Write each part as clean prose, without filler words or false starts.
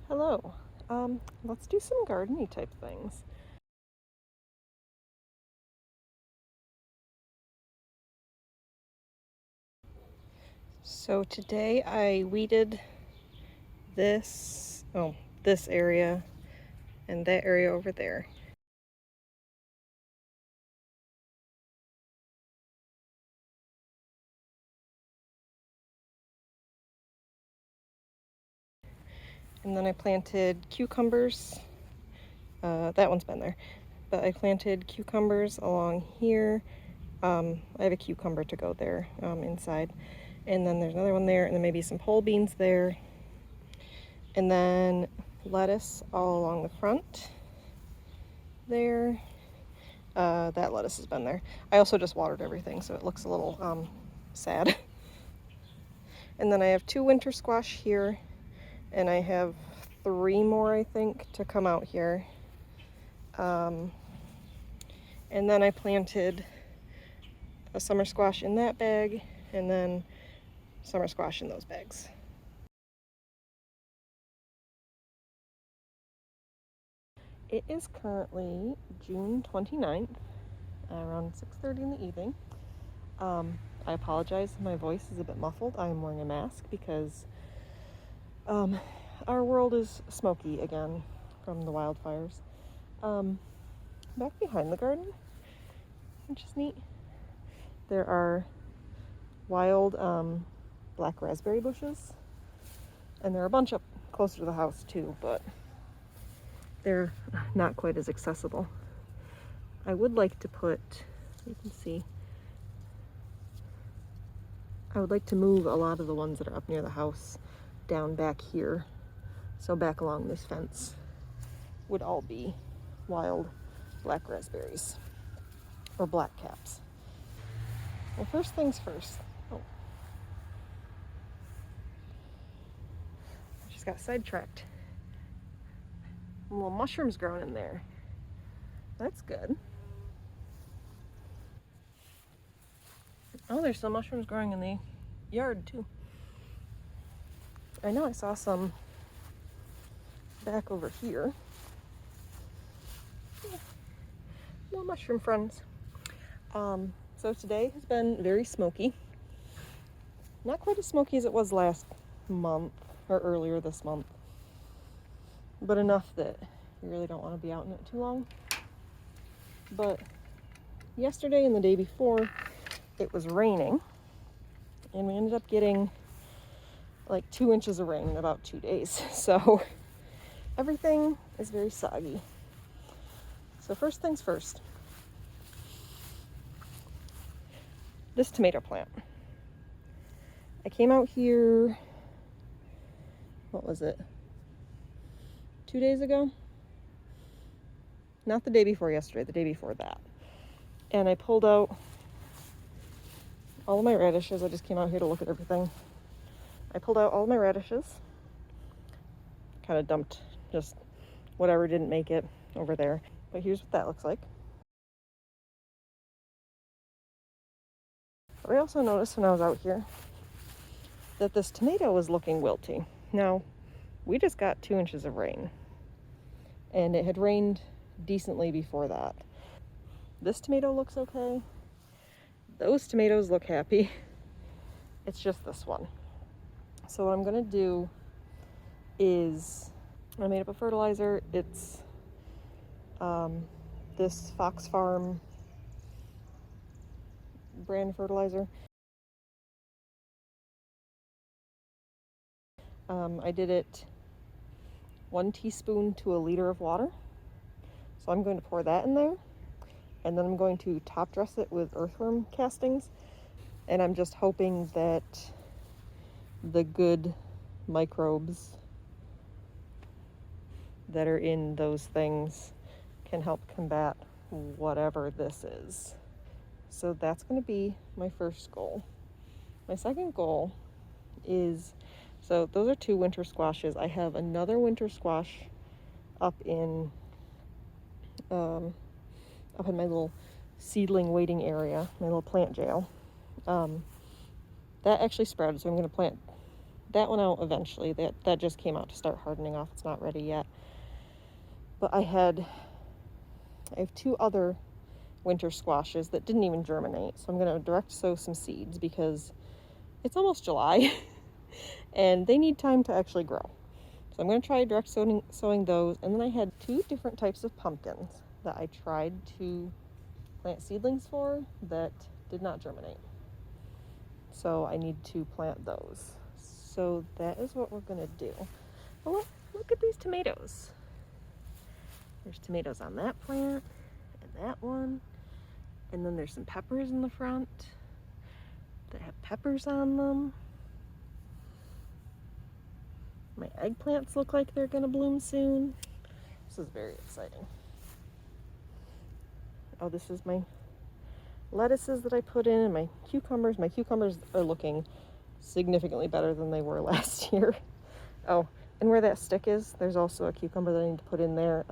Hello. Let's do some garden-y type things. So today I weeded this area and that area over there. And then I planted cucumbers. That one's been there. But I planted cucumbers along here. I have a cucumber to go there inside. And then there's another one there, and then maybe some pole beans there. And then lettuce all along the front there. That lettuce has been there. I also just watered everything, so it looks a little sad. And then I have 2 winter squash here, and I have 3 more, I think, to come out here. And then I planted a summer squash in that bag, and then summer squash in those bags. It is currently June 29th, around 6:30 in the evening. I apologize if my voice is a bit muffled. I am wearing a mask because our world is smoky again from the wildfires. Back behind the garden, which is neat, there are wild black raspberry bushes, and there are a bunch up closer to the house too, but they're not quite as accessible. I would like to put, you can see, I would like to move a lot of the ones that are up near the house down back here. So back along this fence would all be wild black raspberries or black caps. Well, first things first. Oh, I just got sidetracked. Little mushrooms growing in there. That's good. Oh, there's some mushrooms growing in the yard too. I know I saw some back over here. Yeah. More mushroom friends. So today has been very smoky. Not quite as smoky as it was last month or earlier this month, but enough that you really don't want to be out in it too long. But yesterday and the day before, it was raining, and we ended up getting like 2 inches of rain in about 2 days. So everything is very soggy. So first things first, this tomato plant. I came out here, what was it, 2 days ago? Not the day before yesterday, the day before that. And I pulled out all of my radishes. I just came out here to look at everything. I pulled out all of my radishes, kind of dumped just whatever didn't make it over there. But here's what that looks like. But I also noticed when I was out here that this tomato was looking wilty. Now, we just got 2 inches of rain, and it had rained decently before that. This tomato looks okay. Those tomatoes look happy. It's just this one. So what I'm gonna do is, I made up a fertilizer. It's this Fox Farm brand fertilizer. I did it 1 teaspoon to a liter of water. So I'm going to pour that in there, and then I'm going to top dress it with earthworm castings. And I'm just hoping that the good microbes that are in those things can help combat whatever this is. So that's going to be my first goal. My second goal is, so those are 2 winter squashes. I have another winter squash up in my little seedling waiting area, my little plant jail. That actually sprouted, so I'm going to plant that one out eventually. That just came out to start hardening off. It's not ready yet. But I have 2 other winter squashes that didn't even germinate. So I'm going to direct sow some seeds because it's almost July and they need time to actually grow. So I'm going to try direct sowing those. And then I had 2 different types of pumpkins that I tried to plant seedlings for that did not germinate. So I need to plant those. So that is what we're going to do. Well, look at these tomatoes. There's tomatoes on that plant and that one. And then there's some peppers in the front that have peppers on them. My eggplants look like they're going to bloom soon. This is very exciting. Oh, this is my lettuces that I put in and my cucumbers. My cucumbers are looking significantly better than they were last year. Oh, and where that stick is, there's also a cucumber that I need to put in there.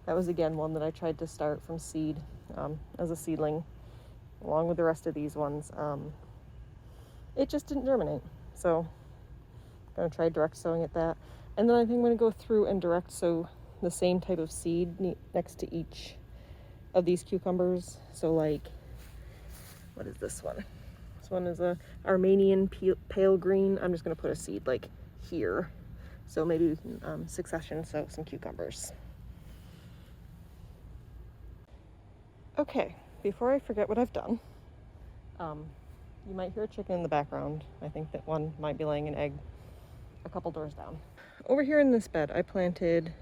That was again one that I tried to start from seed as a seedling along with the rest of these ones. It just didn't germinate. So I'm going to try direct sowing at that. And then I think I'm going to go through and direct sow the same type of seed next to each of these cucumbers. So like, what is this one? This one is a Armenian pale green. I'm just going to put a seed like here. So maybe we can succession sow some cucumbers. Okay, before I forget what I've done, you might hear a chicken in the background. I think that one might be laying an egg a couple doors down. Over here in this bed, I planted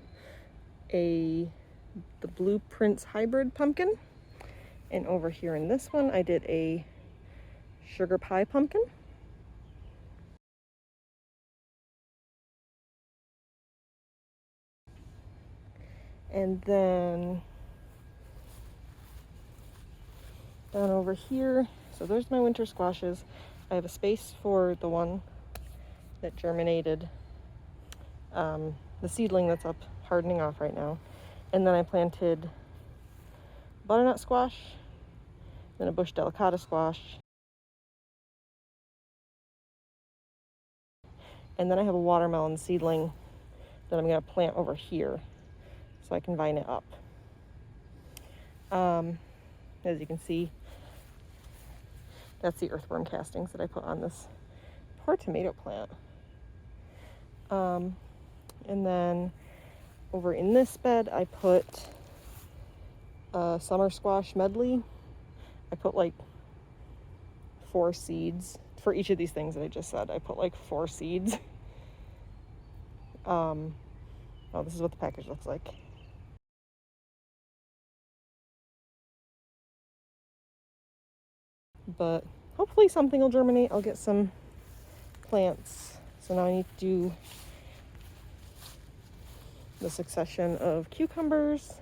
the Blueprints hybrid pumpkin. And over here in this one, I did a sugar pie pumpkin. And then down over here, so there's my winter squashes. I have a space for the one that germinated, the seedling that's up hardening off right now. And then I planted butternut squash, then a bush delicata squash. And then I have a watermelon seedling that I'm going to plant over here so I can vine it up. As you can see, that's the earthworm castings that I put on this poor tomato plant. And then over in this bed, I put a summer squash medley. I put like 4 seeds for each of these things that I just said. I put like 4 seeds. Oh, this is what the package looks like. But hopefully something will germinate. I'll get some plants. So now I need to do the succession of cucumbers.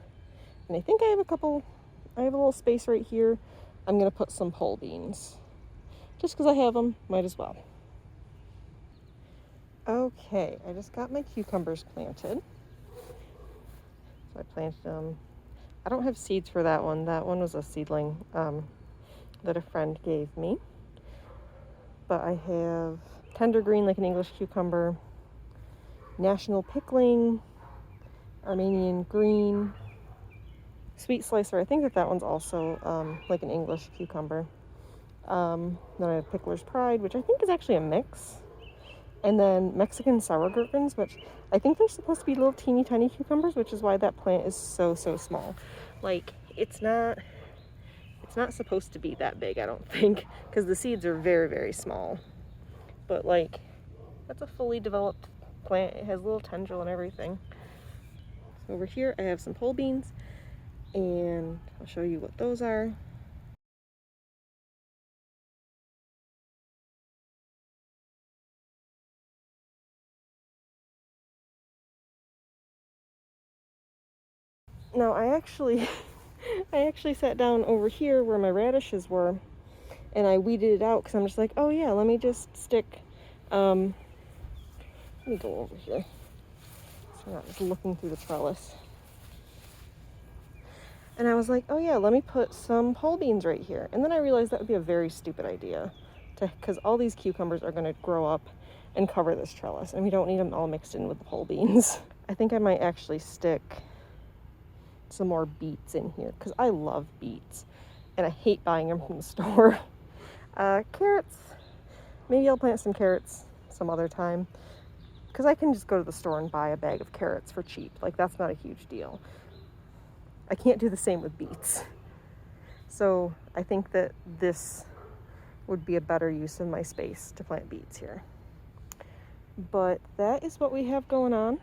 And I think I have a little space right here. I'm going to put some pole beans. Just because I have them, might as well. Okay, I just got my cucumbers planted. So I planted them. I don't have seeds for that one. That one was a seedling that a friend gave me. But I have tender green like an English cucumber, national pickling, Armenian green, sweet slicer. I think that one's also like an English cucumber. Then I have Pickler's Pride, which I think is actually a mix. And then Mexican sour gherkins, which I think they're supposed to be little teeny tiny cucumbers, which is why that plant is so small. Like, it's not supposed to be that big, I don't think, because the seeds are very small. But like, that's a fully developed plant. It has little tendril and everything. So over here I have some pole beans, and I'll show you what those are. Now I actually sat down over here where my radishes were, and I weeded it out because I'm just like, oh yeah, let me just stick, let me go over here so I'm not just looking through the trellis. And I was like, oh yeah, let me put some pole beans right here. And then I realized that would be a very stupid idea because all these cucumbers are going to grow up and cover this trellis, and we don't need them all mixed in with the pole beans. I think I might actually stick some more beets in here because I love beets and I hate buying them from the store. Carrots, maybe I'll plant some carrots some other time because I can just go to the store and buy a bag of carrots for cheap. Like, that's not a huge deal. I can't do the same with beets. So I think that this would be a better use of my space to plant beets here. But that is what we have going on.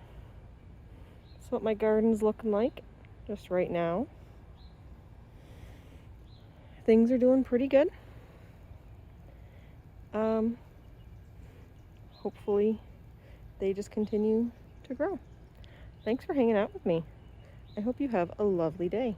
That's what my garden's looking like just right now. Things are doing pretty good. Hopefully they just continue to grow. Thanks for hanging out with me. I hope you have a lovely day.